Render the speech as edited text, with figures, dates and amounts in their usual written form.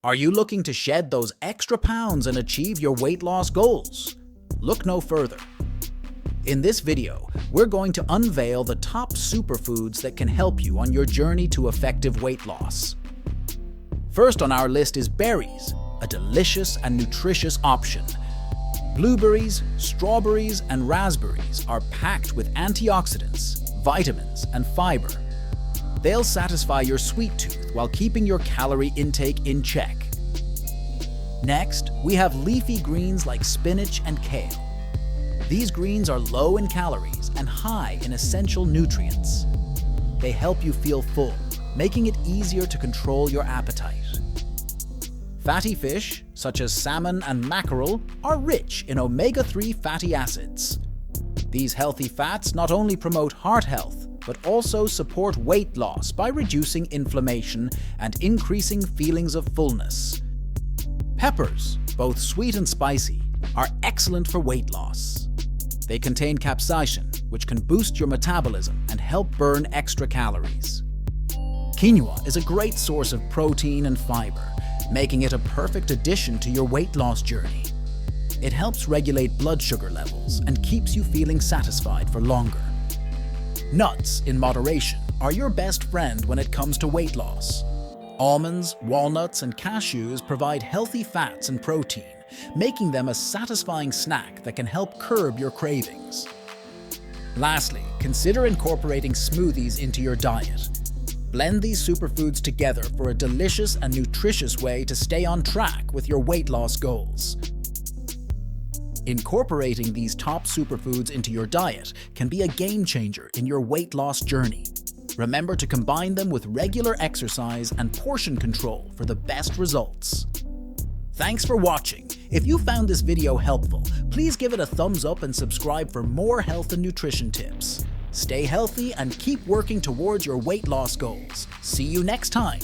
Are you looking to shed those extra pounds and achieve your weight loss goals? Look no further. In this video, we're going to unveil the top superfoods that can help you on your journey to effective weight loss. First on our list is berries, a delicious and nutritious option. Blueberries, strawberries, and raspberries are packed with antioxidants, vitamins, and fiber. They'll satisfy your sweet tooth while keeping your calorie intake in check. Next, we have leafy greens like spinach and kale. These greens are low in calories and high in essential nutrients. They help you feel full, making it easier to control your appetite. Fatty fish, such as salmon and mackerel, are rich in omega-3 fatty acids. These healthy fats not only promote heart health, but also support weight loss by reducing inflammation and increasing feelings of fullness. Peppers, both sweet and spicy, are excellent for weight loss. They contain capsaicin, which can boost your metabolism and help burn extra calories. Quinoa is a great source of protein and fiber, making it a perfect addition to your weight loss journey. It helps regulate blood sugar levels and keeps you feeling satisfied for longer. Nuts, in moderation, are your best friend when it comes to weight loss. Almonds, walnuts, and cashews provide healthy fats and protein, making them a satisfying snack that can help curb your cravings. Lastly, consider incorporating smoothies into your diet. Blend these superfoods together for a delicious and nutritious way to stay on track with your weight loss goals. Incorporating these top superfoods into your diet can be a game changer in your weight loss journey. Remember to combine them with regular exercise and portion control for the best results. Thanks for watching. If you found this video helpful, please give it a thumbs up and subscribe for more health and nutrition tips. Stay healthy and keep working towards your weight loss goals. See you next time.